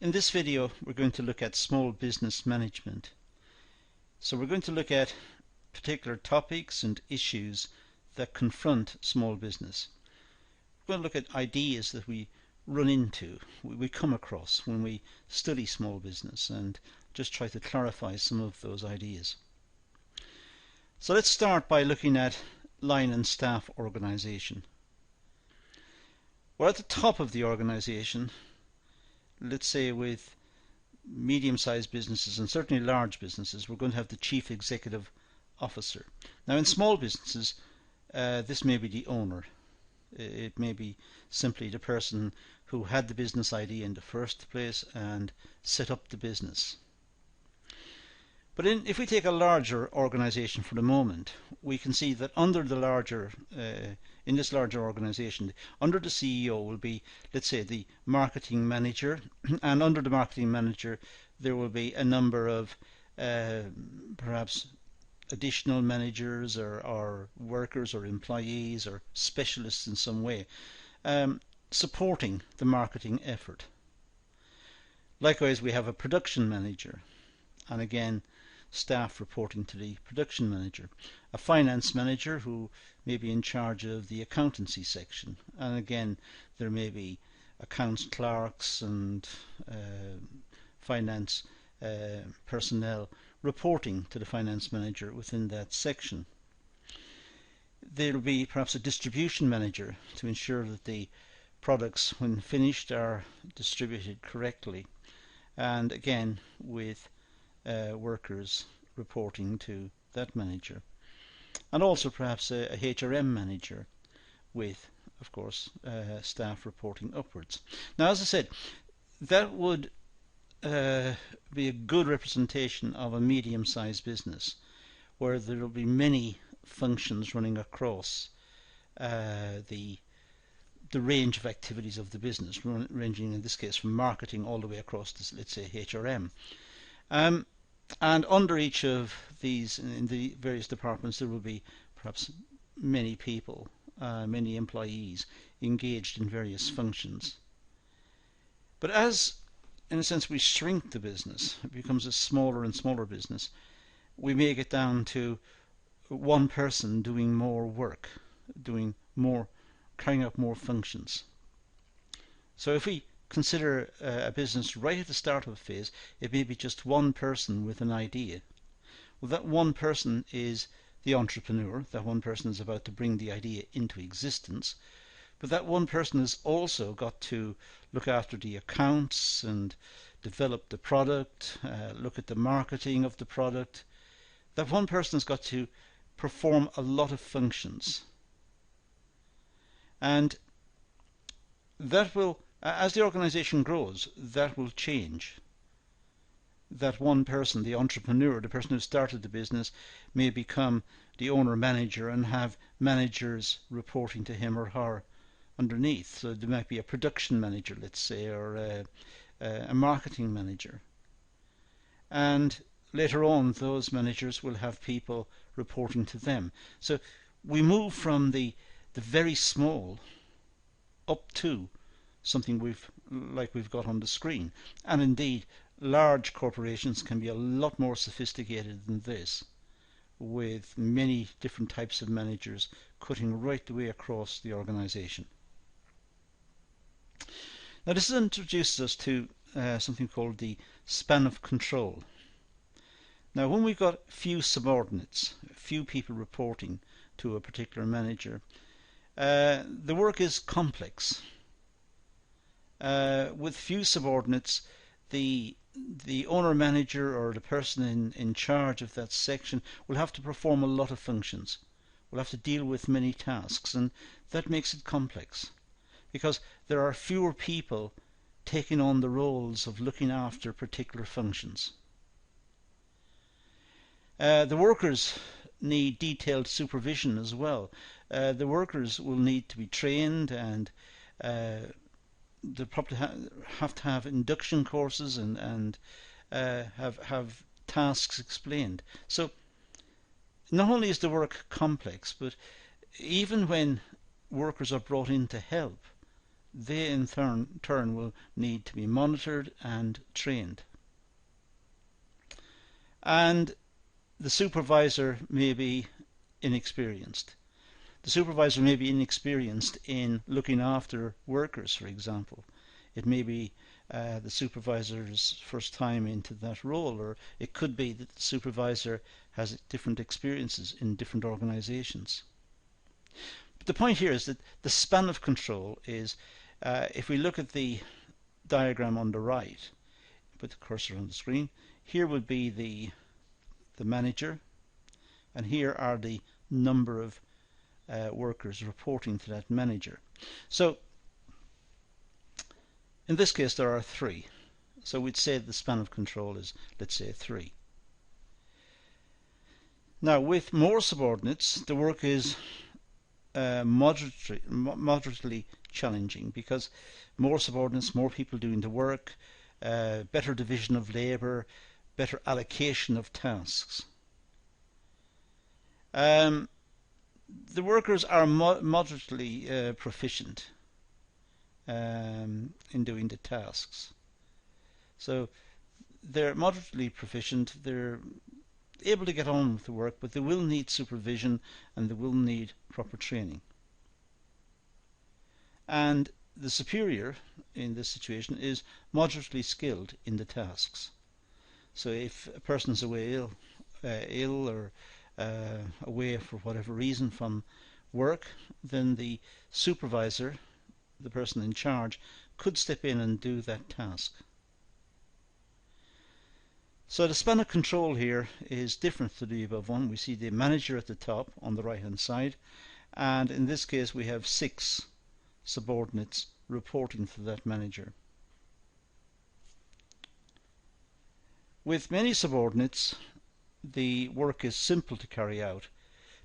In this video we're going to look at small business management. So we're going to look at particular topics and issues that confront small business. We're going to look at ideas that we run into, we come across when we study small business, and just try to clarify some of those ideas. So let's start by looking at line and staff organization. Well, at the top of the organization, let's say with medium-sized businesses and certainly large businesses, we're going to have the chief executive officer. Now in small businesses, this may be the owner. It may be simply the person who had the business idea in the first place and set up the business. But if we take a larger organization for the moment, we can see that under the larger, in this larger organization, under the CEO will be, let's say, the marketing manager, and under the marketing manager there will be a number of perhaps additional managers or workers or employees or specialists in some way supporting the marketing effort. Likewise, we have a production manager, and again staff reporting to the production manager, a finance manager who may be in charge of the accountancy section, and again there may be accounts clerks and finance personnel reporting to the finance manager within that section. There will be perhaps a distribution manager to ensure that the products, when finished, are distributed correctly, and again with workers reporting to that manager, and also perhaps a HRM manager with, of course, staff reporting upwards. Now, as I said, that would be a good representation of a medium-sized business where there will be many functions running across the range of activities of the business, ranging in this case from marketing all the way across to, let's say, HRM. And under each of these, in the various departments, there will be perhaps many people, many employees engaged in various functions. But as, in a sense, we shrink the business, it becomes a smaller and smaller business, we may get down to one person doing more work, carrying out more functions. So if we consider a business right at the start of a phase, it may be just one person with an idea. Well, that one person is the entrepreneur. That one person is about to bring the idea into existence, but that one person has also got to look after the accounts and develop the product, look at the marketing of the product. That one person has got to perform a lot of functions, and that will, as the organization grows, that will change. That one person, the entrepreneur, the person who started the business, may become the owner-manager and have managers reporting to him or her underneath. So there might be a production manager, let's say, or a marketing manager. And later on, those managers will have people reporting to them. So we move from the very small up to something we've got on the screen. And indeed, large corporations can be a lot more sophisticated than this, with many different types of managers cutting right the way across the organization. Now this introduces us to something called the span of control. Now when we've got few subordinates, few people reporting to a particular manager, the work is complex. With few subordinates, the owner-manager or the person in charge of that section will have to perform a lot of functions, will have to deal with many tasks, and that makes it complex because there are fewer people taking on the roles of looking after particular functions. The workers need detailed supervision as well. The workers will need to be trained, and they probably have to have induction courses and have tasks explained. So not only is the work complex, but even when workers are brought in to help, they in turn will need to be monitored and trained. And the supervisor may be inexperienced. The supervisor may be inexperienced in looking after workers, for example. It may be the supervisor's first time into that role, or it could be that the supervisor has different experiences in different organizations. But the point here is that the span of control is, if we look at the diagram on the right, put the cursor on the screen, here would be the manager, and here are the number of workers reporting to that manager. So in this case there are 3. So we'd say the span of control is, let's say, 3. Now with more subordinates the work is moderately challenging, because more subordinates, more people doing the work, better division of labour, better allocation of tasks. The workers are moderately proficient in doing the tasks. So they're moderately proficient, they're able to get on with the work, but they will need supervision and they will need proper training. And the superior in this situation is moderately skilled in the tasks. So if a person's away ill or away for whatever reason from work, then the supervisor, the person in charge, could step in and do that task. So the span of control here is different to the above one. We see the manager at the top on the right hand side, and in this case we have 6 subordinates reporting to that manager. With many subordinates the work is simple to carry out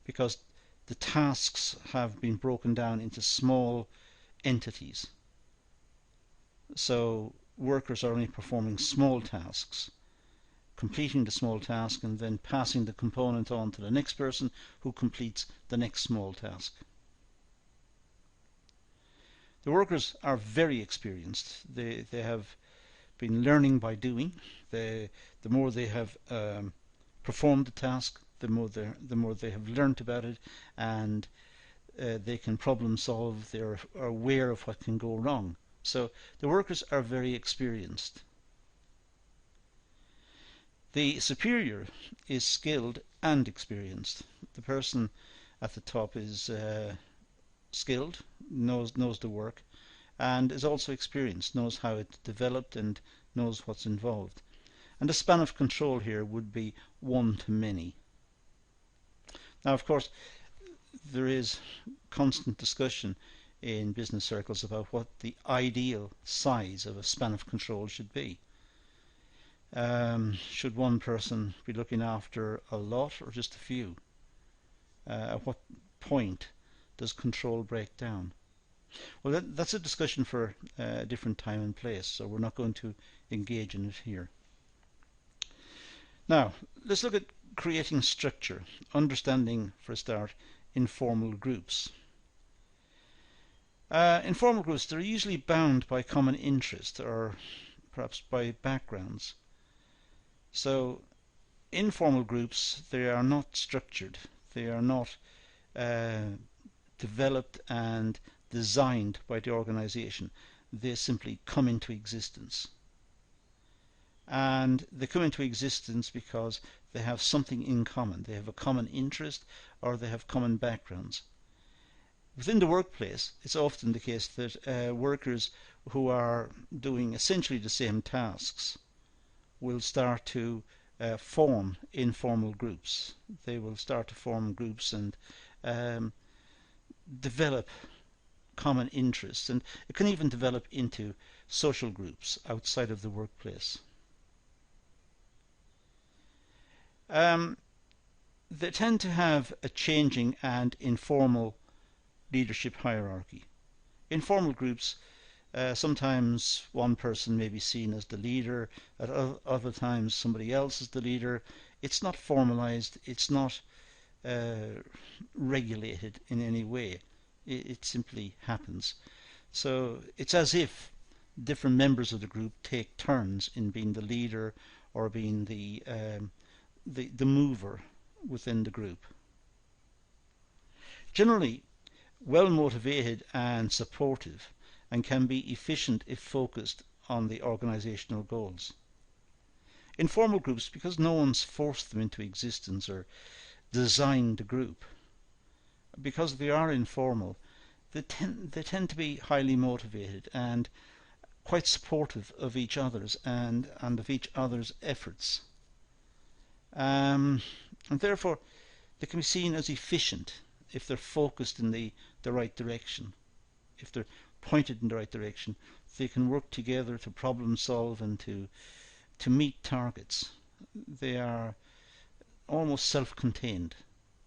because the tasks have been broken down into small entities. So workers are only performing small tasks, completing the small task and then passing the component on to the next person who completes the next small task. The workers are very experienced. They have been learning by doing. The more they have performed the task, the more they have learnt about it, and they can problem solve. They are aware of what can go wrong. So the workers are very experienced. The superior is skilled and experienced. The person at the top is skilled, knows the work, and is also experienced, knows how it's developed and knows what's involved. And the span of control here would be 1 to many. Now, of course, there is constant discussion in business circles about what the ideal size of a span of control should be. Should one person be looking after a lot or just a few? At what point does control break down? Well, that's a discussion for a different time and place, so we're not going to engage in it here. Now, let's look at creating structure, understanding, for a start, informal groups. Informal groups, they're usually bound by common interest or perhaps by backgrounds. So informal groups, they are not structured, they are not developed and designed by the organization. They simply come into existence. And they come into existence because they have something in common. They have a common interest or they have common backgrounds. Within the workplace, it's often the case that workers who are doing essentially the same tasks will start to form informal groups. They will start to form groups and develop common interests, and it can even develop into social groups outside of the workplace. They tend to have a changing and informal leadership hierarchy. Informal groups, sometimes one person may be seen as the leader, at other times somebody else is the leader. It's not formalized, it's not regulated in any way. It simply happens. So it's as if different members of the group take turns in being the leader or being the mover within the group. Generally, well motivated and supportive, and can be efficient if focused on the organizational goals. Informal groups, because no one's forced them into existence or designed the group, because they are informal, they tend to be highly motivated and quite supportive of each other's and of each other's efforts. And therefore, they can be seen as efficient if they're focused in the right direction. If they're pointed in the right direction, they can work together to problem solve and to meet targets. They are almost self-contained.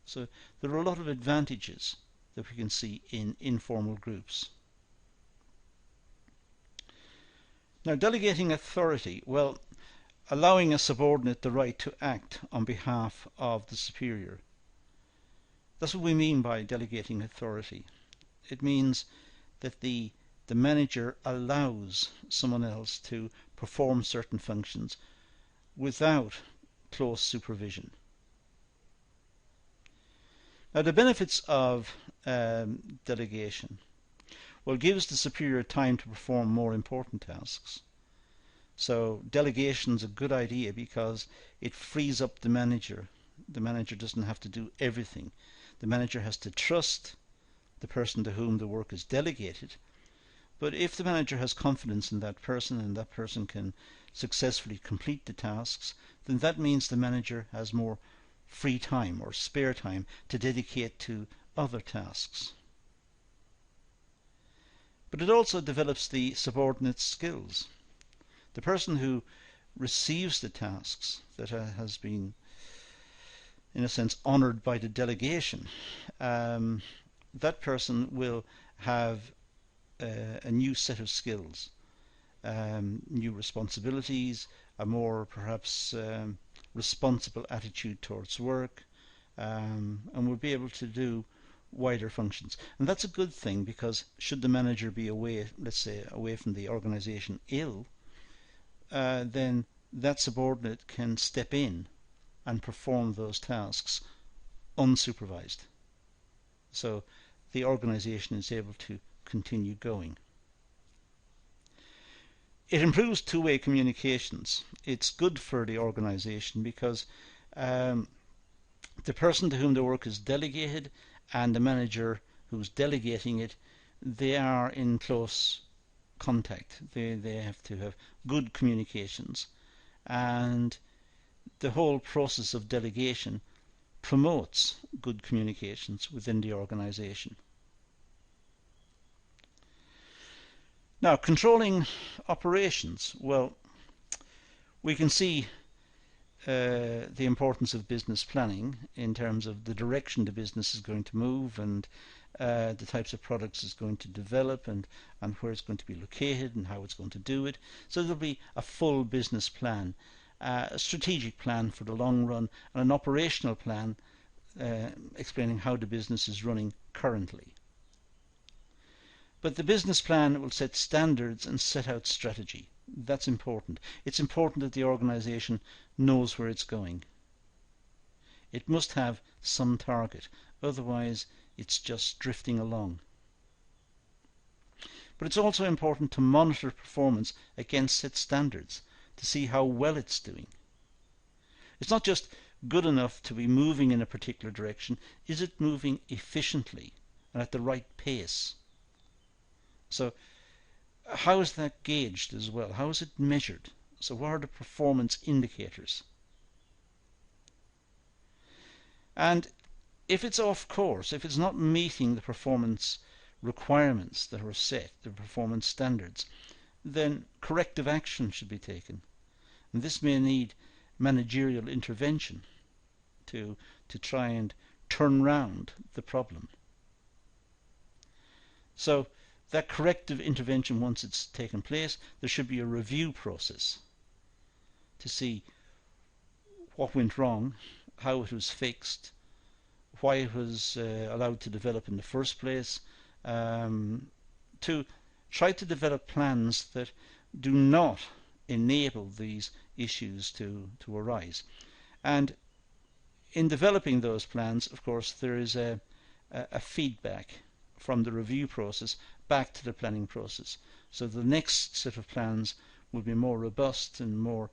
So there are a lot of advantages that we can see in informal groups. Now, delegating authority, well, allowing a subordinate the right to act on behalf of the superior. That's what we mean by delegating authority. It means that the manager allows someone else to perform certain functions without close supervision. Now, the benefits of delegation, well, gives the superior time to perform more important tasks. So delegation is a good idea because it frees up the manager. The manager doesn't have to do everything. The manager has to trust the person to whom the work is delegated. But if the manager has confidence in that person and that person can successfully complete the tasks, then that means the manager has more free time or spare time to dedicate to other tasks. But it also develops the subordinate's skills. The person who receives the tasks that has been, in a sense, honoured by the delegation, that person will have a new set of skills, new responsibilities, a more perhaps responsible attitude towards work, and will be able to do wider functions. And that's a good thing, because should the manager be away, let's say, away from the organisation ill, then that subordinate can step in and perform those tasks unsupervised. So the organisation is able to continue going. It improves two-way communications. It's good for the organisation because the person to whom the work is delegated and the manager who's delegating it, they are in close contact. They have to have good communications, and the whole process of delegation promotes good communications within the organisation. Now, controlling operations. Well, we can see the importance of business planning in terms of the direction the business is going to move and the types of products it's going to develop and where it's going to be located and how it's going to do it. So there'll be a full business plan, a strategic plan for the long run, and an operational plan explaining how the business is running currently. But the business plan will set standards and set out strategy. That's important. It's important that the organisation knows where it's going. It must have some target, otherwise it's just drifting along. But it's also important to monitor performance against set standards to see how well it's doing. It's not just good enough to be moving in a particular direction. Is it moving efficiently and at the right pace? So how is that gauged as well? How is it measured? So what are the performance indicators? And if it's off course, if it's not meeting the performance requirements that are set, the performance standards, then corrective action should be taken. And this may need managerial intervention to try and turn round the problem. So that corrective intervention, once it's taken place, there should be a review process to see what went wrong, how it was fixed, why it was allowed to develop in the first place, to try to develop plans that do not enable these issues to arise. And in developing those plans, of course, there is a feedback from the review process back to the planning process. So the next set of plans will be more robust and more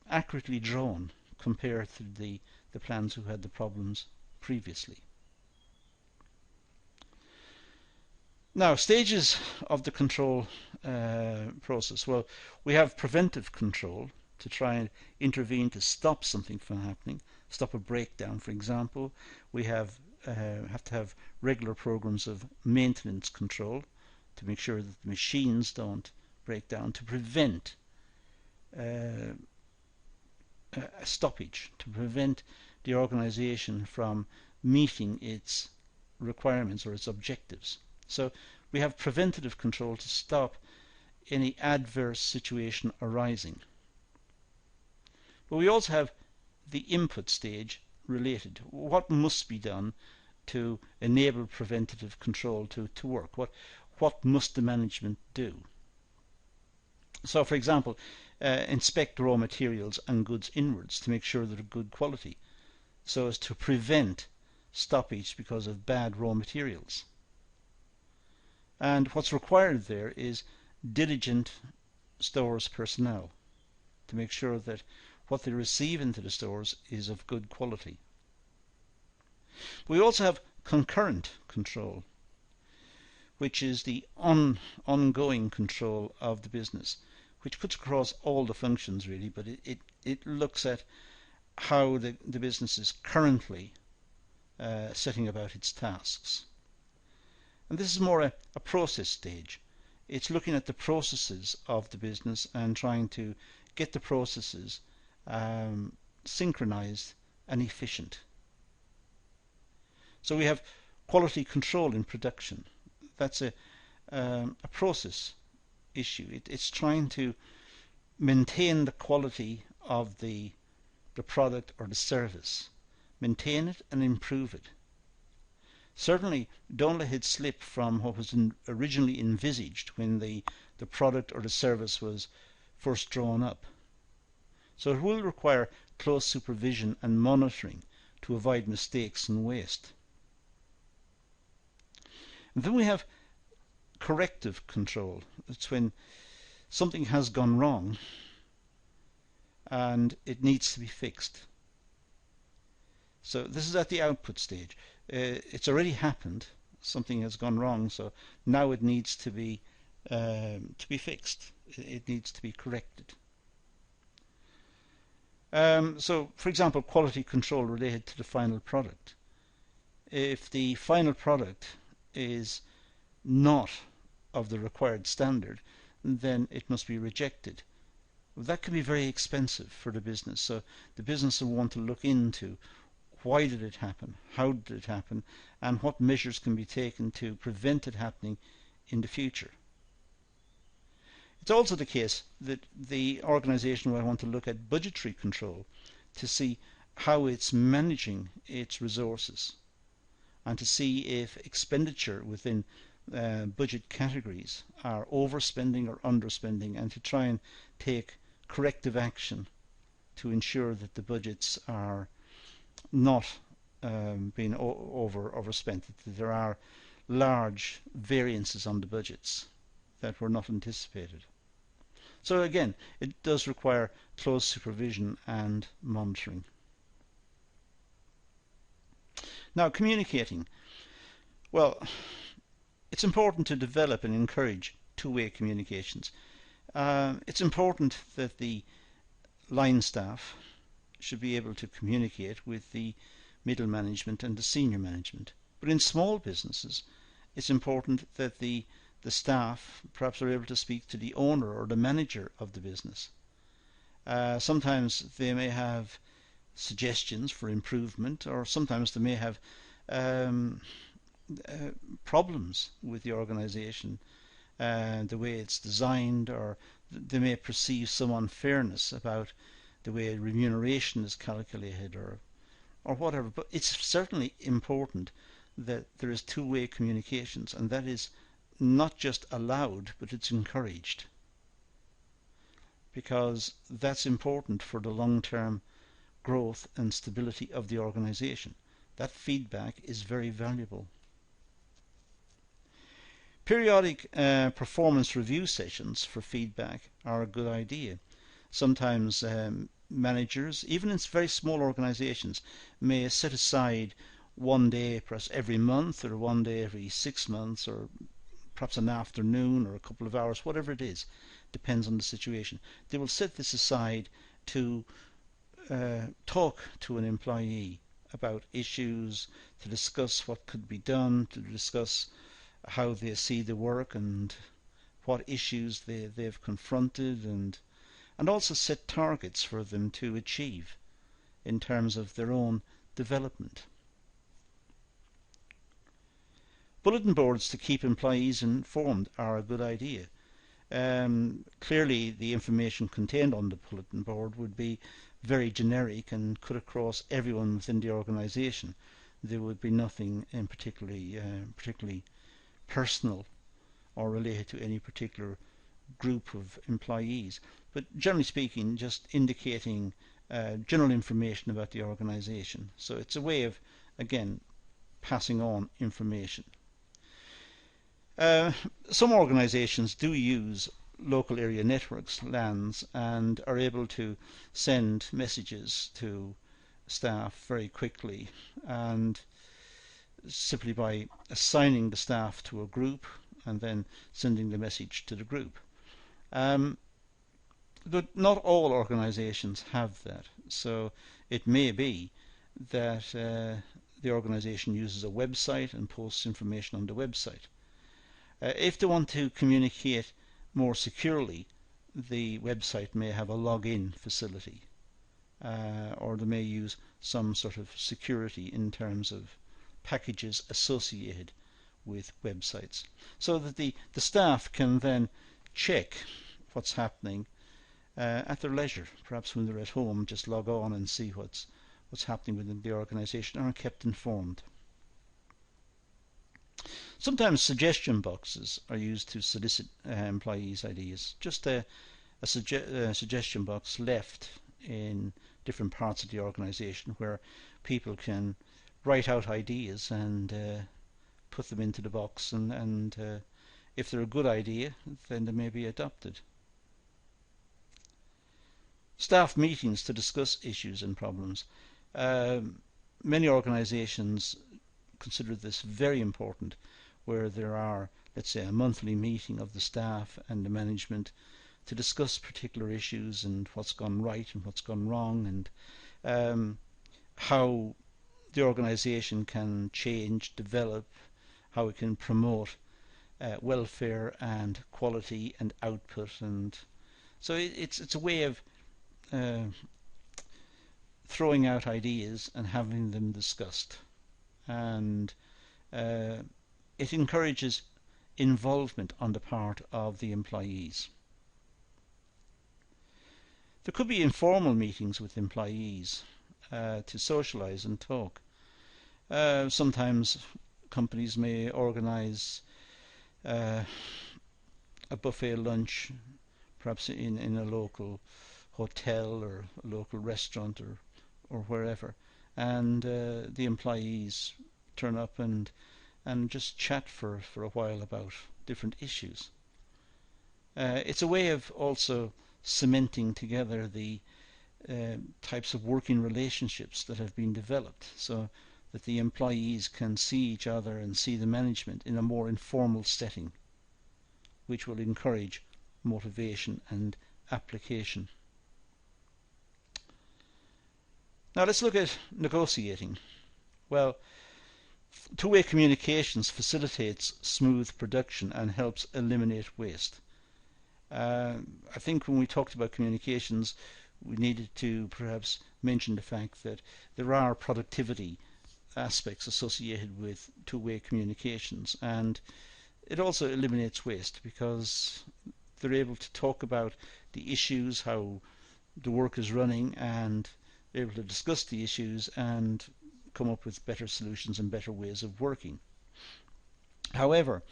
accurately drawn compared to the plans who had the problems previously. Now, stages of the control process. Well, we have preventive control to try and intervene to stop something from happening, stop a breakdown, for example. We have to have regular programs of maintenance control to make sure that the machines don't break down, to prevent a stoppage, to prevent the organization from meeting its requirements or its objectives. So we have preventative control to stop any adverse situation arising. But we also have the input stage related. What must be done to enable preventative control to work? What must the management do? So, for example, inspect raw materials and goods inwards to make sure they're of good quality, so as to prevent stoppage because of bad raw materials. And what's required there is diligent stores personnel to make sure that what they receive into the stores is of good quality. We also have concurrent control, which is the ongoing control of the business, which cuts across all the functions really, but it looks at how the business is currently setting about its tasks. And this is more a process stage. It's looking at the processes of the business and trying to get the processes synchronized and efficient. So we have quality control in production. That's a process issue. It's trying to maintain the quality of the product or the service, maintain it and improve it. Certainly don't let it slip from what was originally envisaged when the product or the service was first drawn up. So it will require close supervision and monitoring to avoid mistakes and waste. And then we have corrective control. It's when something has gone wrong and it needs to be fixed. So this is at the output stage. It's already happened. Something has gone wrong, so now it needs to be fixed. It needs to be corrected. So, for example, quality control related to the final product. If the final product is not of the required standard, then it must be rejected. That can be very expensive for the business, so the business will want to look into why did it happen, how did it happen, and what measures can be taken to prevent it happening in the future. It's also the case that the organization will want to look at budgetary control to see how it's managing its resources and to see if expenditure within budget categories are overspending or underspending, and to try and take corrective action to ensure that the budgets are not being overspent, that there are large variances on the budgets that were not anticipated. So again, it does require close supervision and monitoring. Now, communicating. Well, it's important to develop and encourage two-way communications. It's important that the line staff should be able to communicate with the middle management and the senior management. But in small businesses, it's important that the staff perhaps are able to speak to the owner or the manager of the business. Sometimes they may have suggestions for improvement, or sometimes they may have problems with the organization, the way it's designed, or they may perceive some unfairness about the way remuneration is calculated, or whatever. But it's certainly important that there is two-way communications, and that is not just allowed, but it's encouraged, because that's important for the long-term growth and stability of the organization. That feedback is very valuable. Periodic performance review sessions for feedback are a good idea. Sometimes managers, even in very small organizations, may set aside one day perhaps every month, or one day every 6 months, or perhaps an afternoon or a couple of hours, whatever it is, depends on the situation. They will set this aside to talk to an employee about issues, to discuss what could be done, to discuss how they see the work and what issues they've confronted, and also set targets for them to achieve in terms of their own development. Bulletin boards to keep employees informed are a good idea. Clearly the information contained on the bulletin board would be very generic and cut across everyone within the organisation. There would be nothing in particularly personal or related to any particular group of employees, but generally speaking just indicating general information about the organisation. So it's a way of, again, passing on information. Some organisations do use local area networks, LANs, and are able to send messages to staff very quickly, and simply by assigning the staff to a group and then sending the message to the group. But not all organisations have that, so it may be that the organisation uses a website and posts information on the website. If they want to communicate more securely, the website may have a login facility, or they may use some sort of security in terms of packages associated with websites, so that the staff can then check what's happening at their leisure. Perhaps when they're at home, just log on and see what's happening within the organisation, and are kept informed. Sometimes suggestion boxes are used to solicit employees' ideas. Just a suggestion box left in different parts of the organisation where people can write out ideas and put them into the box, and if they're a good idea, then they may be adopted. Staff meetings to discuss issues and problems. Many organisations consider this very important, where there are, let's say, a monthly meeting of the staff and the management to discuss particular issues and what's gone right and what's gone wrong, and how the organisation can change, develop, how it can promote welfare and quality and output. And so it's a way of throwing out ideas and having them discussed, and it encourages involvement on the part of the employees. There could be informal meetings with employees to socialise and talk. Sometimes companies may organise a buffet lunch, perhaps in a local hotel or a local restaurant or wherever, and the employees turn up and just chat for a while about different issues. It's a way of also cementing together the types of working relationships that have been developed, so that the employees can see each other and see the management in a more informal setting, which will encourage motivation and application. Now let's look at negotiating. Well, two-way communications facilitates smooth production and helps eliminate waste. I think when we talked about communications, we needed to perhaps mention the fact that there are productivity aspects associated with two-way communications, and it also eliminates waste because they're able to talk about the issues, how the work is running, and they're able to discuss the issues and come up with better solutions and better ways of working. However,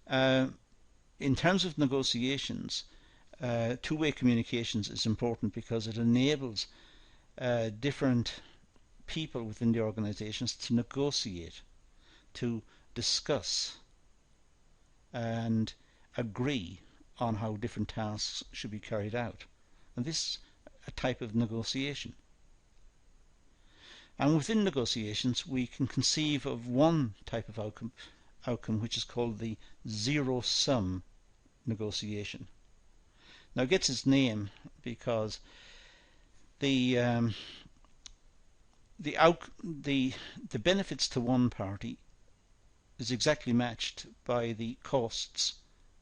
In terms of negotiations, two-way communications is important because it enables different people within the organizations to negotiate, to discuss and agree on how different tasks should be carried out. And this is a type of negotiation. And within negotiations we can conceive of one type of outcome which is called the zero-sum negotiation. Now it gets its name because the benefits to one party is exactly matched by the costs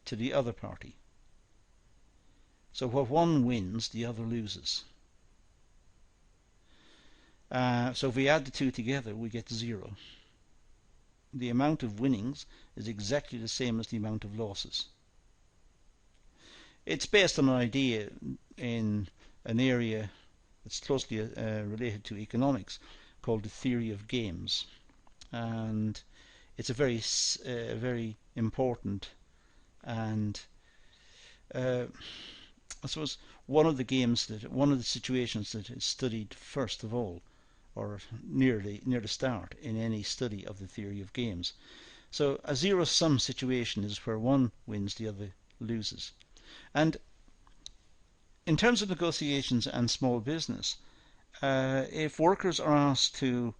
to the other party. So what one wins, the other loses. So if we add the two together, we get 0. The amount of winnings is exactly the same as the amount of losses. It's based on an idea in an area that's closely related to economics called the theory of games, and it's a very important and I suppose one of the situations that is studied first of all, or near the start in any study of the theory of games. So a zero-sum situation is where one wins, the other loses. And in terms of negotiations and small business, if workers are asked to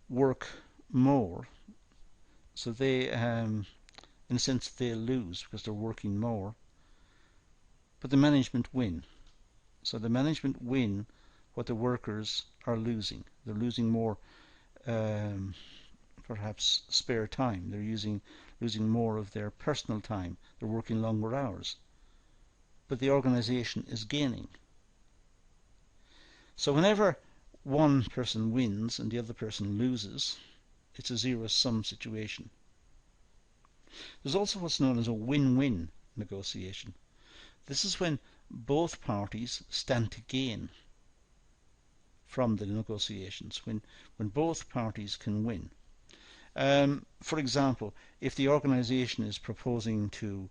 work more, so they, in a sense, they lose because they're working more, but the management win. So the management win what the workers are losing. They're losing more, perhaps spare time. They're losing more of their personal time. They're working longer hours. But the organization is gaining. So whenever one person wins and the other person loses, it's a zero-sum situation. There's also what's known as a win-win negotiation. This is when both parties stand to gain from the negotiations, when both parties can win. For example, if the organization is proposing to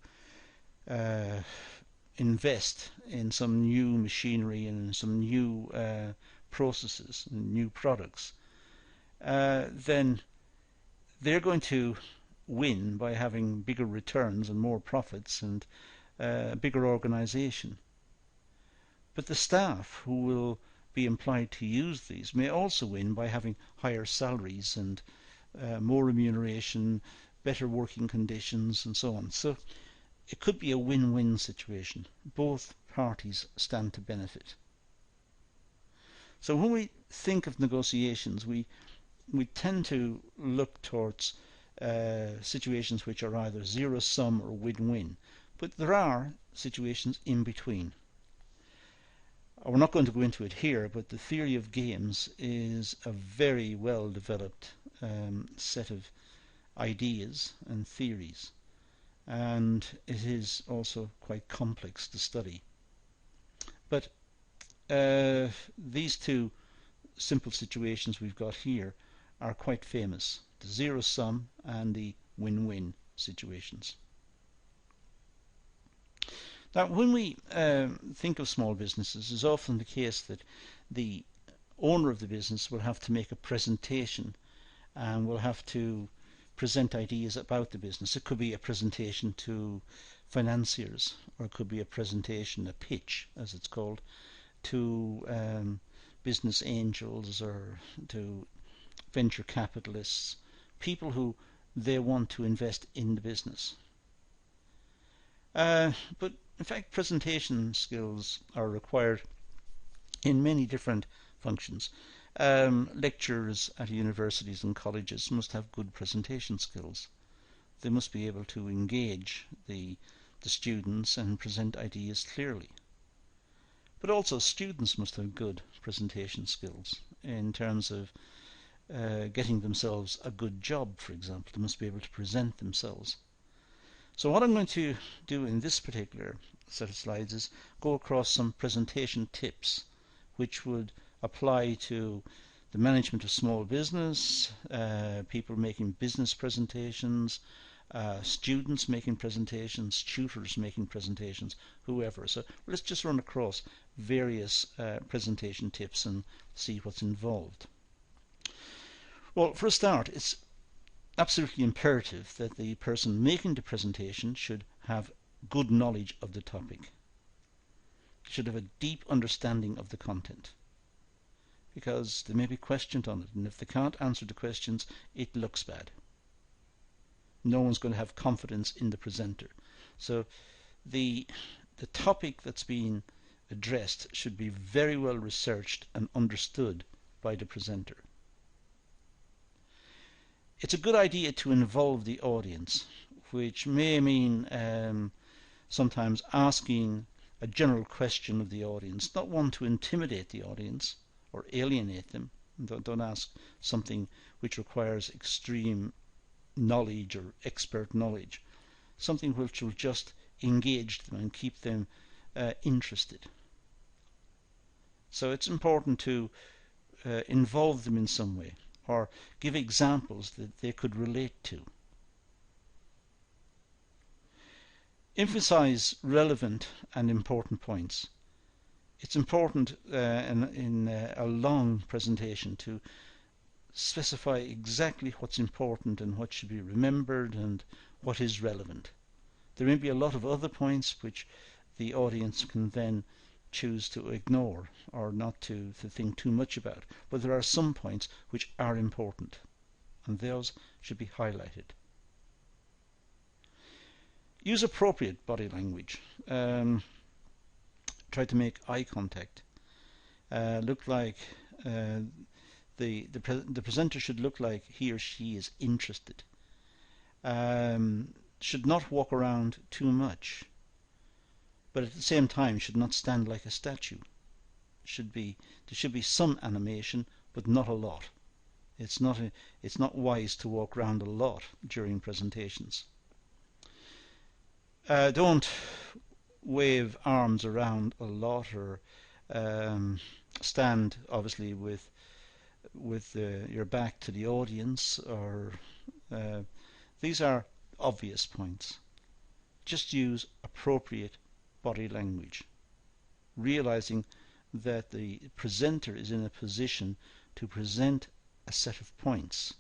invest in some new machinery and some new processes and new products, then they're going to win by having bigger returns and more profits and a bigger organization. But the staff who will be employed to use these may also win by having higher salaries and more remuneration, better working conditions and so on. So it could be a win-win situation. Both parties stand to benefit. So when we think of negotiations, we tend to look towards situations which are either zero-sum or win-win. But there are situations in between. We're not going to go into it here, but the theory of games is a very well developed set of ideas and theories, and it is also quite complex to study. But these two simple situations we've got here are quite famous, the zero-sum and the win-win situations. Now, when we think of small businesses, it's often the case that the owner of the business will have to make a presentation and will have to present ideas about the business. It could be a presentation to financiers, or it could be a presentation, a pitch as it's called, to business angels or to venture capitalists, people who they want to invest in the business. But in fact, presentation skills are required in many different functions. Lecturers at universities and colleges must have good presentation skills. They must be able to engage the students and present ideas clearly. But also students must have good presentation skills in terms of getting themselves a good job, for example. They must be able to present themselves. So what I'm going to do in this particular set of slides is go across some presentation tips which would apply to the management of small business, people making business presentations, students making presentations, tutors making presentations, whoever. So let's just run across various presentation tips and see what's involved. Well, for a start, it's absolutely imperative that the person making the presentation should have good knowledge of the topic, should have a deep understanding of the content, because there may be questions on it, and if they can't answer the questions, it looks bad. No one's going to have confidence in the presenter. So the topic that's being addressed should be very well researched and understood by the presenter. It's a good idea to involve the audience, which may mean sometimes asking a general question of the audience, not one to intimidate the audience or alienate them. Don't ask something which requires extreme knowledge or expert knowledge, something which will just engage them and keep them interested. So it's important to involve them in some way, or give examples that they could relate to. Emphasize relevant and important points. It's important in a long presentation to specify exactly what's important and what should be remembered and what is relevant. There may be a lot of other points which the audience can then choose to ignore or not to think too much about, but there are some points which are important, and those should be highlighted. Use appropriate body language. Try to make eye contact. Look like the presenter should look like he or she is interested. Should not walk around too much, but at the same time should not stand like a statue. There should be some animation, but not a lot. It's not wise to walk around a lot during presentations. Don't wave arms around a lot, or stand obviously with your back to the audience, or these are obvious points. Just use appropriate body language, realizing that the presenter is in a position to present a set of points,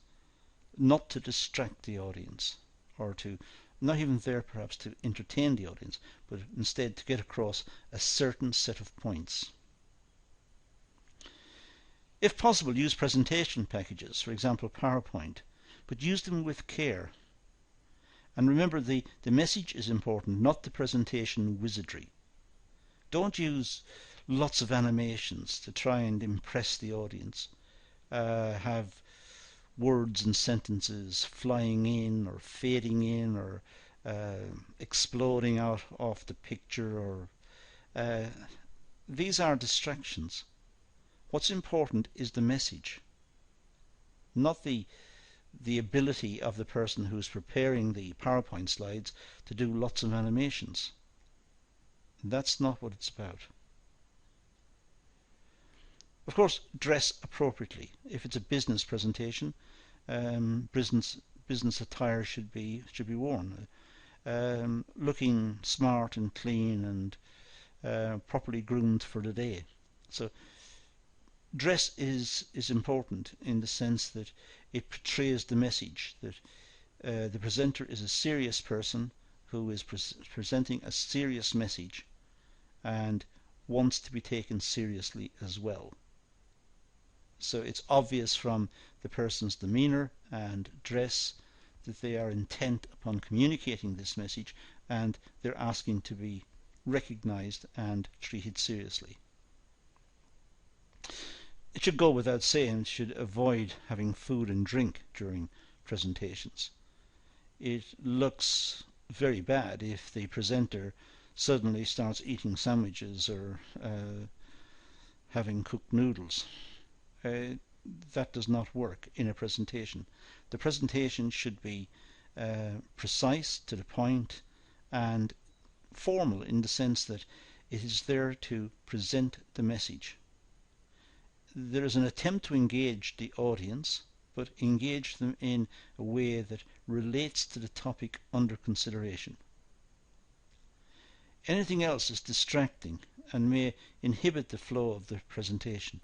not to distract the audience, or to not even there perhaps to entertain the audience, but instead to get across a certain set of points. If possible, use presentation packages, for example PowerPoint, but use them with care. And remember, the message is important, not the presentation wizardry. Don't use lots of animations to try and impress the audience. Have words and sentences flying in or fading in, or exploding out of the picture, or these are distractions. What's important is the message, not the ability of the person who's preparing the PowerPoint slides to do lots of animations. That's not what it's about. Of course, dress appropriately. If it's a business presentation, business attire should be worn. Looking smart and clean and properly groomed for the day. So dress is important in the sense that it portrays the message that the presenter is a serious person who is presenting a serious message and wants to be taken seriously as well. So it's obvious from the person's demeanour and dress that they are intent upon communicating this message, and they're asking to be recognised and treated seriously. It should go without saying, it should avoid having food and drink during presentations. It looks very bad if the presenter suddenly starts eating sandwiches or having cooked noodles. That does not work in a presentation. The presentation should be precise, to the point, and formal in the sense that it is there to present the message. There is an attempt to engage the audience, but engage them in a way that relates to the topic under consideration. Anything else is distracting and may inhibit the flow of the presentation.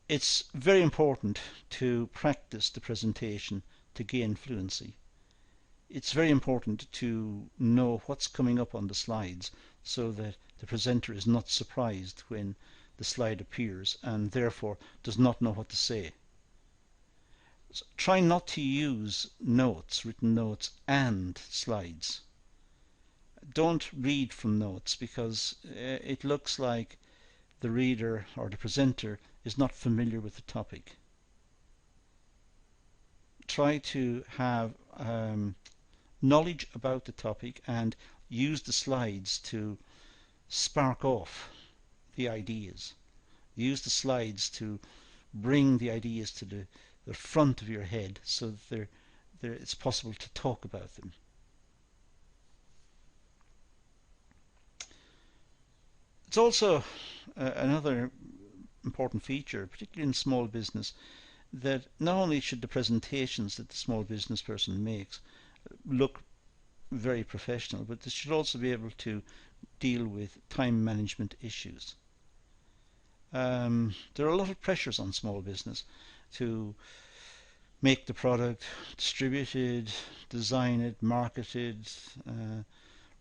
It's very important to practice the presentation to gain fluency. It's very important to know what's coming up on the slides so that the presenter is not surprised when the slide appears and therefore does not know what to say. So try not to use notes, written notes and slides. Don't read from notes because it looks like the reader or the presenter is not familiar with the topic. Try to have knowledge about the topic and use the slides to spark off the ideas. Use the slides to bring the ideas to the front of your head so that it's possible to talk about them. It's also another important feature, particularly in small business, that not only should the presentations that the small business person makes look very professional, but they should also be able to deal with time management issues. There are a lot of pressures on small business to make the product, distribute it, design it, market it,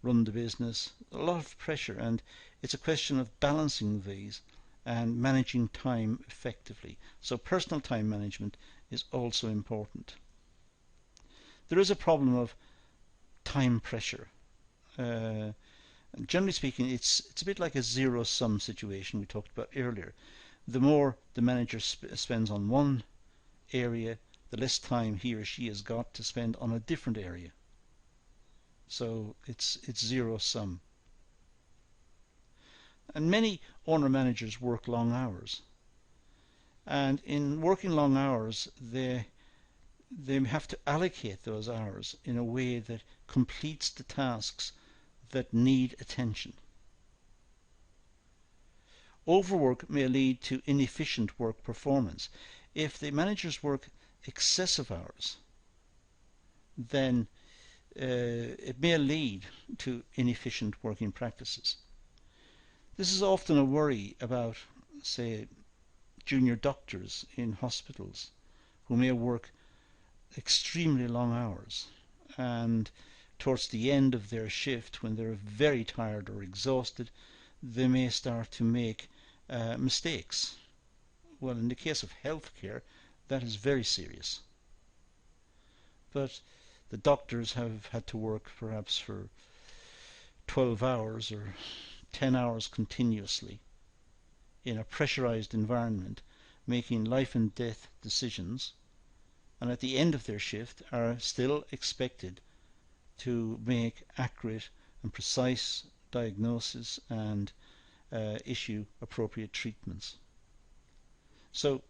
run the business. A lot of pressure, and it's a question of balancing these and managing time effectively. So personal time management is also important. There is a problem of time pressure. Generally speaking, it's a bit like a zero-sum situation we talked about earlier. The more the manager spends on one area, the less time he or she has got to spend on a different area. So it's zero-sum. And many owner-managers work long hours. And in working long hours, they have to allocate those hours in a way that completes the tasks that need attention. Overwork may lead to inefficient work performance. If the managers work excessive hours, then it may lead to inefficient working practices. This is often a worry about, say, junior doctors in hospitals who may work extremely long hours, and towards the end of their shift, when they're very tired or exhausted, they may start to make mistakes. Well, in the case of healthcare, that is very serious. But the doctors have had to work perhaps for 12 hours or 10 hours continuously in a pressurized environment, making life and death decisions, and at the end of their shift are still expected to make accurate and precise diagnosis and issue appropriate treatments. So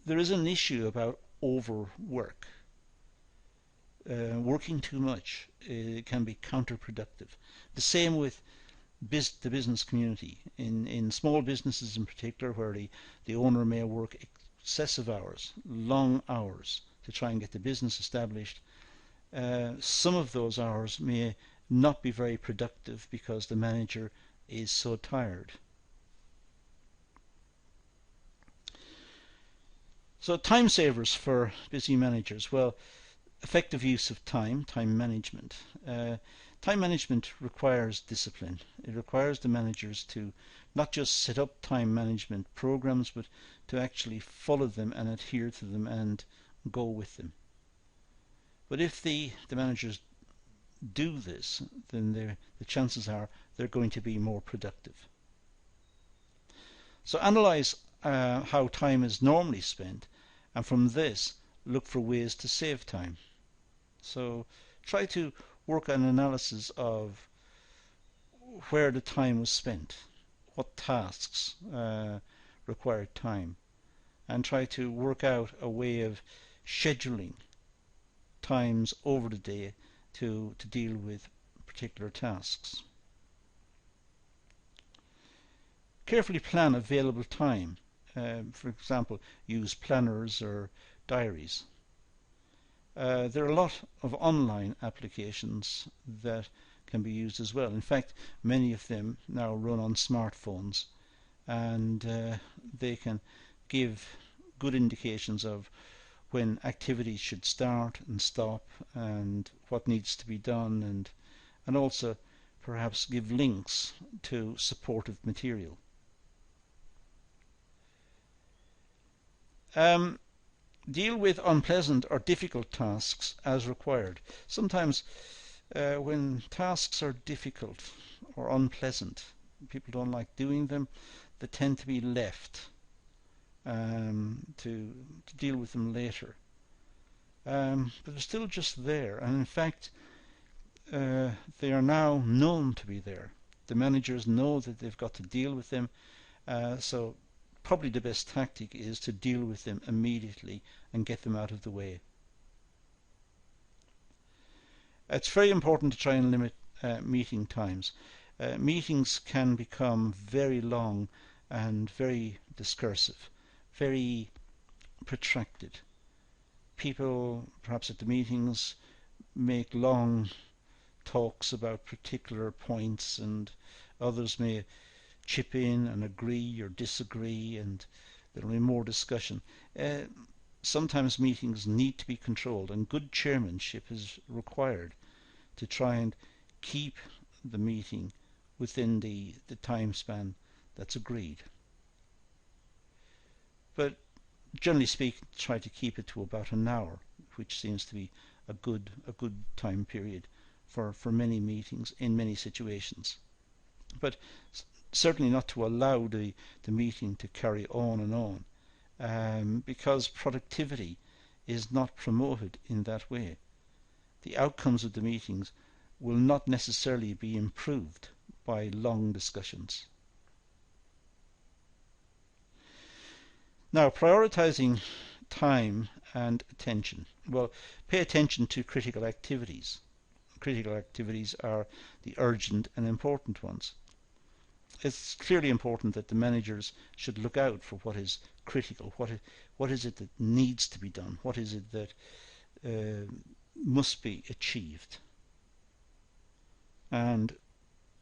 there is an issue about overwork. Working too much can be counterproductive. The same with the business community. In small businesses in particular, where the owner may work excessive hours, long hours, to try and get the business established, some of those hours may not be very productive because the manager is so tired. So time savers for busy managers. Well, effective use of time management. Time management requires discipline. It requires the managers to not just set up time management programs, but to actually follow them and adhere to them and go with them. But if the managers do this, then the chances are they're going to be more productive. So analyze how time is normally spent, and from this look for ways to save time. So try to work on analysis of where the time was spent, what tasks required time, and try to work out a way of scheduling times over the day to deal with particular tasks. Carefully plan available time. for example, use planners or diaries. There are a lot of online applications that can be used as well. In fact, many of them now run on smartphones, and they can give good indications of when activities should start and stop and what needs to be done, and also perhaps give links to supportive material. Deal with unpleasant or difficult tasks as required. Sometimes when tasks are difficult or unpleasant, people don't like doing them, they tend to be left to deal with them later. But they're still just there, and in fact they are now known to be there. The managers know that they've got to deal with them, so probably the best tactic is to deal with them immediately and get them out of the way. It's very important to try and limit meeting times. Meetings can become very long and very discursive, very protracted. People, perhaps at the meetings, make long talks about particular points, and others may chip in and agree or disagree, and there will be more discussion. Sometimes meetings need to be controlled, and good chairmanship is required to try and keep the meeting within the time span that's agreed. But generally speaking, try to keep it to about an hour, which seems to be a good time period for many meetings in many situations. But certainly not to allow the meeting to carry on and on, because productivity is not promoted in that way. The outcomes of the meetings will not necessarily be improved by long discussions. Now, prioritizing time and attention. Well, pay attention to critical activities. Critical activities are the urgent and important ones. It's clearly important that the managers should look out for what is critical, what is it that needs to be done, what is it that must be achieved. And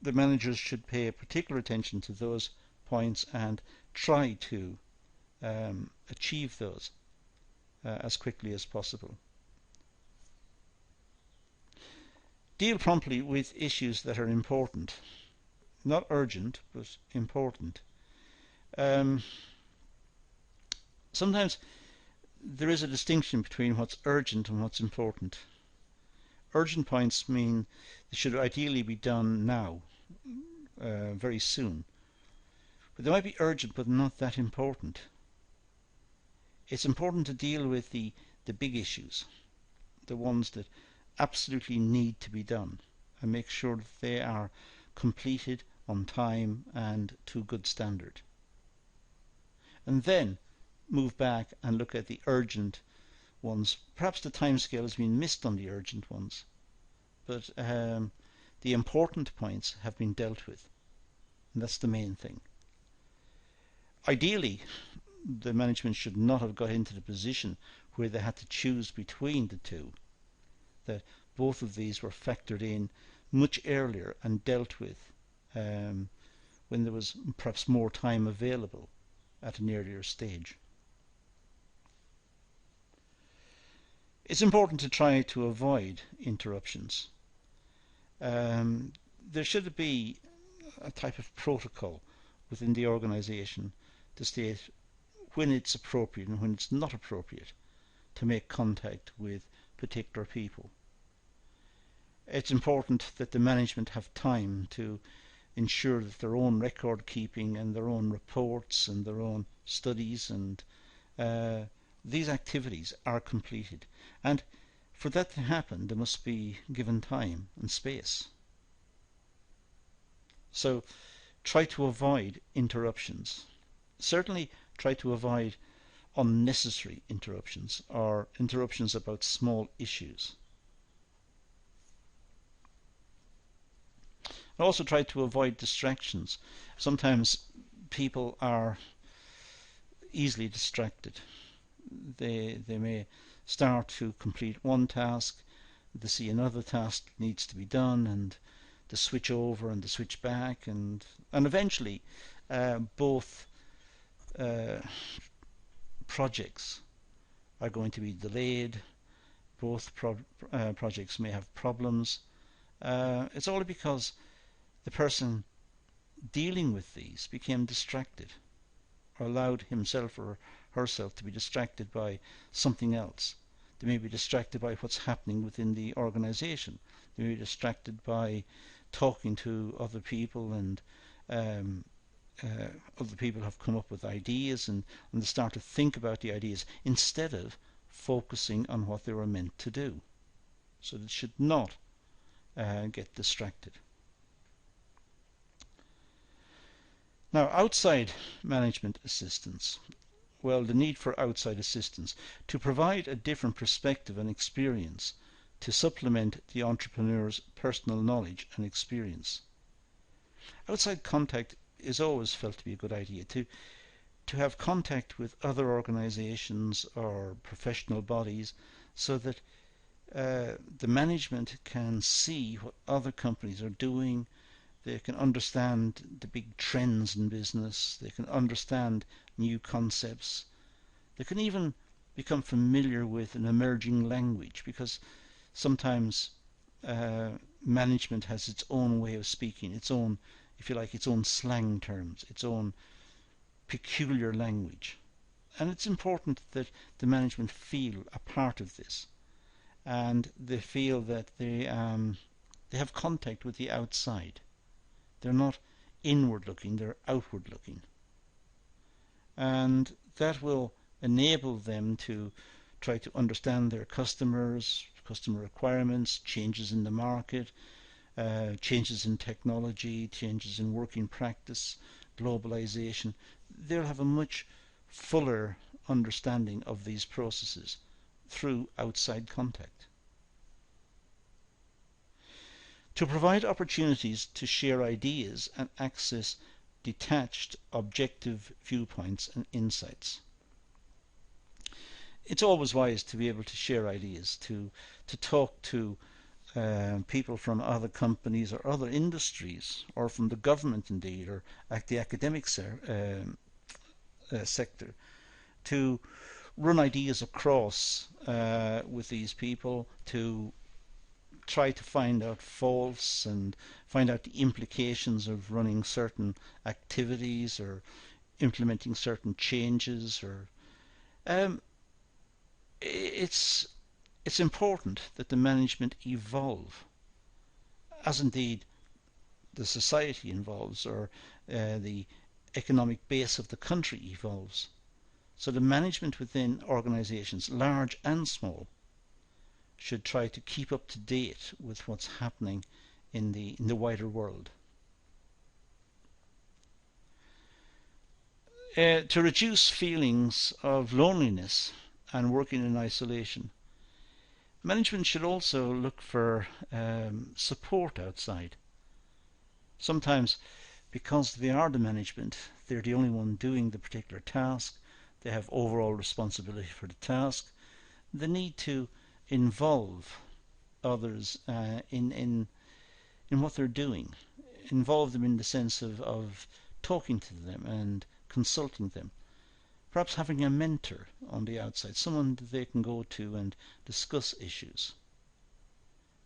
the managers should pay particular attention to those points and try to achieve those as quickly as possible. Deal promptly with issues that are important. Not urgent, but important. Sometimes there is a distinction between what's urgent and what's important. Urgent points mean they should ideally be done now, very soon. But they might be urgent but not that important. It's important to deal with the big issues, the ones that absolutely need to be done, and make sure that they are completed on time and to a good standard. And then move back and look at the urgent ones. Perhaps the timescale has been missed on the urgent ones, but the important points have been dealt with, and that's the main thing. Ideally, the management should not have got into the position where they had to choose between the two, that both of these were factored in much earlier and dealt with when there was perhaps more time available at an earlier stage. It's important to try to avoid interruptions. There should be a type of protocol within the organisation to state when it's appropriate and when it's not appropriate to make contact with particular people. It's important that the management have time to ensure that their own record keeping and their own reports and their own studies and these activities are completed. And for that to happen, there must be given time and space. So try to avoid interruptions. Certainly try to avoid unnecessary interruptions or interruptions about small issues. Also try to avoid distractions. Sometimes people are easily distracted. They may start to complete one task, they see another task needs to be done, and they switch over and they switch back, and eventually both projects are going to be delayed. Both projects may have problems. It's all because the person dealing with these became distracted, or allowed himself or herself to be distracted by something else. They may be distracted by what's happening within the organization. They may be distracted by talking to other people, and other people have come up with ideas, and they start to think about the ideas instead of focusing on what they were meant to do. So they should not get distracted. Now, outside management assistance. Well, the need for outside assistance to provide a different perspective and experience to supplement the entrepreneur's personal knowledge and experience. Outside contact is always felt to be a good idea, to have contact with other organizations or professional bodies, so that the management can see what other companies are doing. They can understand the big trends in business. They can understand new concepts. They can even become familiar with an emerging language, because sometimes management has its own way of speaking, its own, if you like, its own slang terms, its own peculiar language. And it's important that the management feel a part of this, and they feel that they have contact with the outside. They're not inward looking, they're outward looking. And that will enable them to try to understand their customers, customer requirements, changes in the market, changes in technology, changes in working practice, globalization. They'll have a much fuller understanding of these processes through outside contact. To provide opportunities to share ideas and access detached, objective viewpoints and insights. It's always wise to be able to share ideas, to talk to people from other companies or other industries, or from the government indeed, or at the academic sector, to run ideas across with these people, to try to find out faults and find out the implications of running certain activities or implementing certain changes. Or it's important that the management evolve, as indeed the society evolves, or the economic base of the country evolves. So the management within organizations, large and small, should try to keep up to date with what's happening in the wider world. To reduce feelings of loneliness and working in isolation, management should also look for support outside. Sometimes, because they are the management, they're the only one doing the particular task, they have overall responsibility for the task, they need to involve others in what they're doing. Involve them in the sense of talking to them and consulting them. Perhaps having a mentor on the outside, someone that they can go to and discuss issues.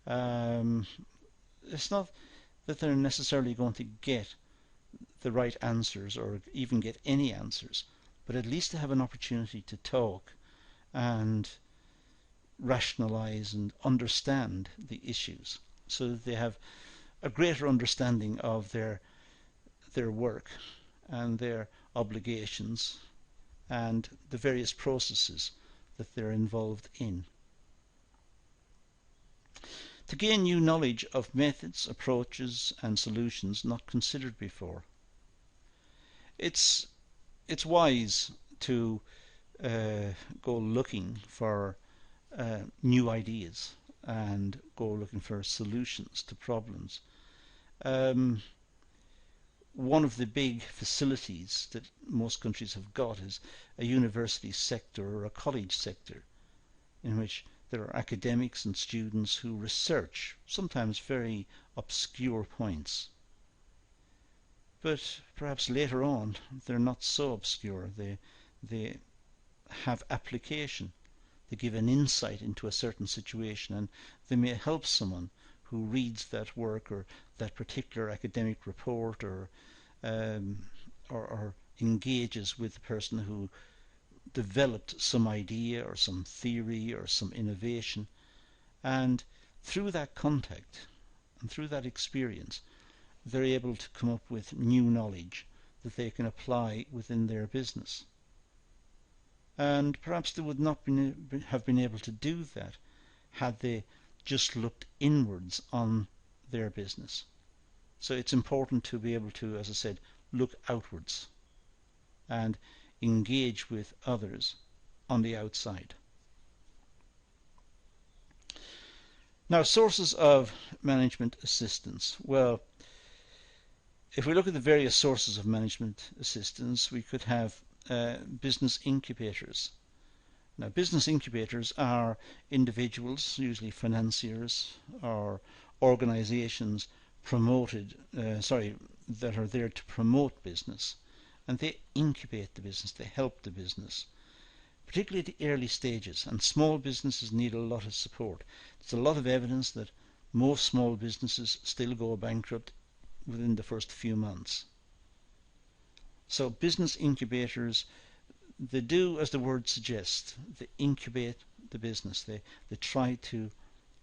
It's not that they're necessarily going to get the right answers or even get any answers, but at least they have an opportunity to talk and rationalize and understand the issues, so that they have a greater understanding of their work and their obligations and the various processes that they're involved in. To gain new knowledge of methods, approaches and solutions not considered before. It's wise to go looking for new ideas and go looking for solutions to problems. one of the big facilities that most countries have got is a university sector or a college sector, in which there are academics and students who research sometimes very obscure points. But perhaps later on they're not so obscure. They have application. They give an insight into a certain situation, and they may help someone who reads that work or that particular academic report, or engages with the person who developed some idea or some theory or some innovation. And through that contact and through that experience, they're able to come up with new knowledge that they can apply within their business. And perhaps they would not have been able to do that had they just looked inwards on their business. So it's important to be able to, as I said, look outwards and engage with others on the outside. Now, sources of management assistance. Well, if we look at the various sources of management assistance, we could have business incubators. Now, business incubators are individuals, usually financiers, or organizations that are there to promote business, and they incubate the business, they help the business, particularly at the early stages, and small businesses need a lot of support. There's a lot of evidence that most small businesses still go bankrupt within the first few months. So business incubators, they do as the word suggests, they incubate the business, they try to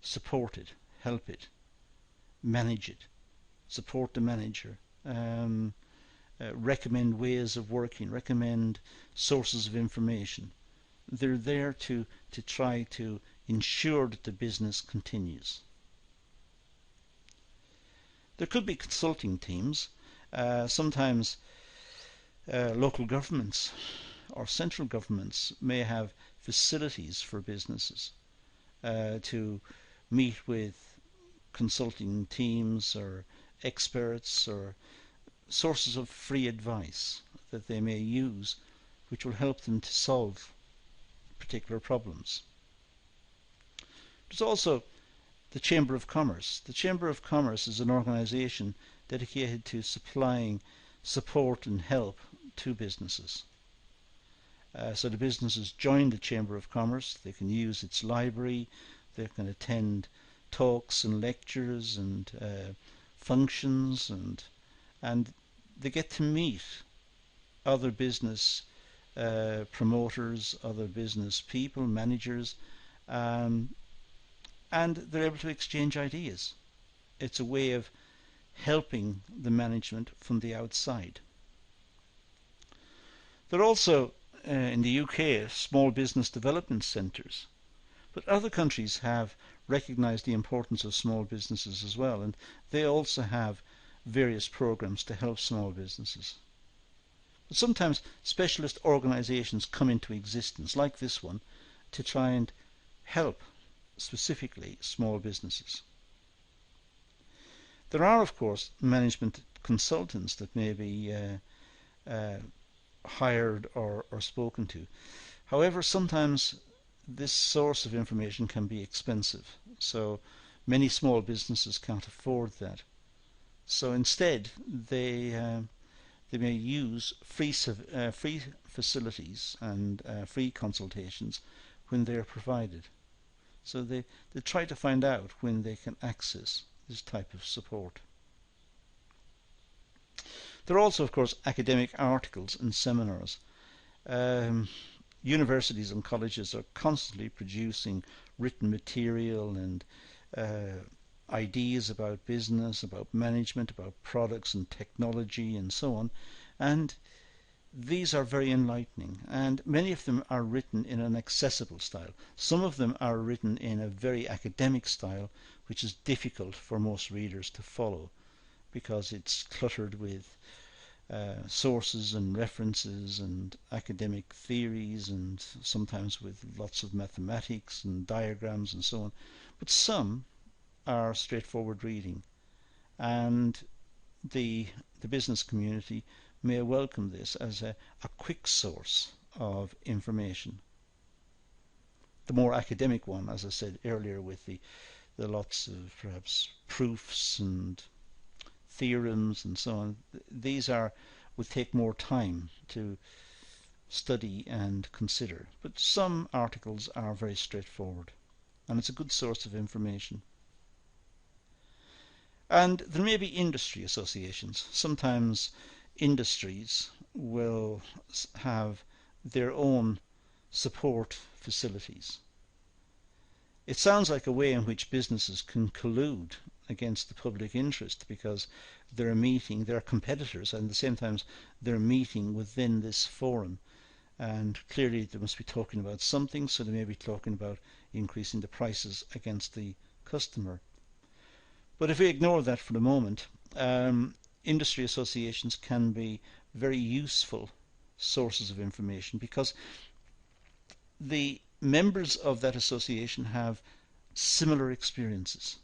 support it, help it, manage it, support the manager, recommend ways of working, recommend sources of information. They're there to try to ensure that the business continues. There could be consulting teams. Sometimes local governments or central governments may have facilities for businesses to meet with consulting teams or experts or sources of free advice that they may use, which will help them to solve particular problems. There's also the Chamber of Commerce. The Chamber of Commerce is an organisation dedicated to supplying support and help to businesses. So the businesses join the Chamber of Commerce, they can use its library, they can attend talks and lectures and functions, and they get to meet other business promoters, other business people, managers, and they're able to exchange ideas. It's a way of helping the management from the outside. There are also, in the UK, small business development centres, but other countries have recognised the importance of small businesses as well, and they also have various programs to help small businesses. But sometimes specialist organisations come into existence, like this one, to try and help specifically small businesses. There are, of course, management consultants that may be hired or spoken to. However, sometimes this source of information can be expensive, so many small businesses can't afford that. So instead, they may use free facilities and free consultations when they are provided. So they try to find out when they can access this type of support. There are also, of course, academic articles and seminars. Universities and colleges are constantly producing written material and ideas about business, about management, about products and technology and so on, and these are very enlightening, and many of them are written in an accessible style. Some of them are written in a very academic style, which is difficult for most readers to follow because it's cluttered with sources and references and academic theories, and sometimes with lots of mathematics and diagrams and so on. But some are straightforward reading, and the business community may welcome this as a quick source of information. The more academic one, as I said earlier, with the lots of perhaps proofs and theorems and so on, these would take more time to study and consider. But some articles are very straightforward, and it's a good source of information. And there may be industry associations. Sometimes industries will have their own support facilities. It sounds like a way in which businesses can collude against the public interest, because they're meeting, they're competitors, and at the same time they're meeting within this forum. And clearly they must be talking about something, so they may be talking about increasing the prices against the customer. But if we ignore that for the moment, industry associations can be very useful sources of information, because the members of that association have similar experiences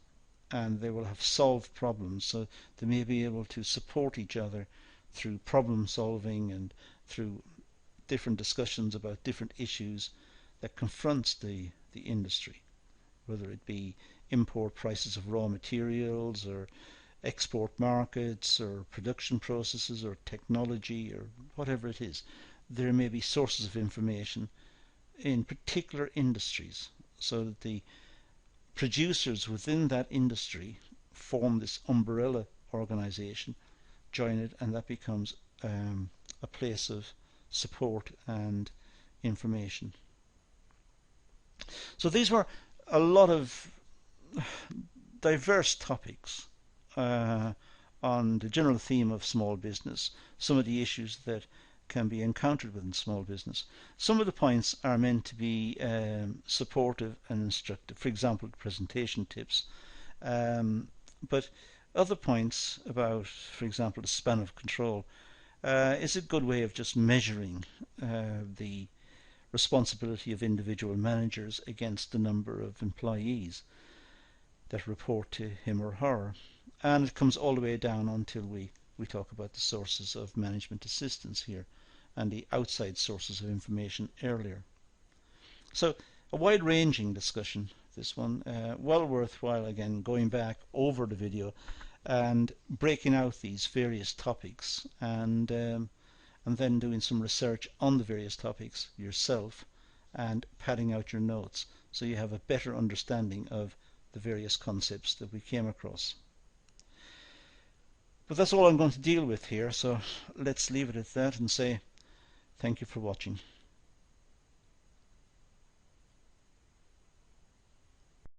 and they will have solved problems, so they may be able to support each other through problem solving and through different discussions about different issues that confronts the industry, whether it be import prices of raw materials or export markets or production processes or technology or whatever it is. There may be sources of information in particular industries, so that the producers within that industry form this umbrella organization, join it, and that becomes a place of support and information. So these were a lot of diverse topics on the general theme of small business, some of the issues that can be encountered within small business. Some of the points are meant to be supportive and instructive, for example, presentation tips. But other points about, for example, the span of control is a good way of just measuring the responsibility of individual managers against the number of employees that report to him or her. And it comes all the way down until we talk about the sources of management assistance here and the outside sources of information earlier. So a wide-ranging discussion, this one, well worthwhile again going back over the video and breaking out these various topics and then doing some research on the various topics yourself and padding out your notes so you have a better understanding of the various concepts that we came across. But that's all I'm going to deal with here, so let's leave it at that and say thank you for watching.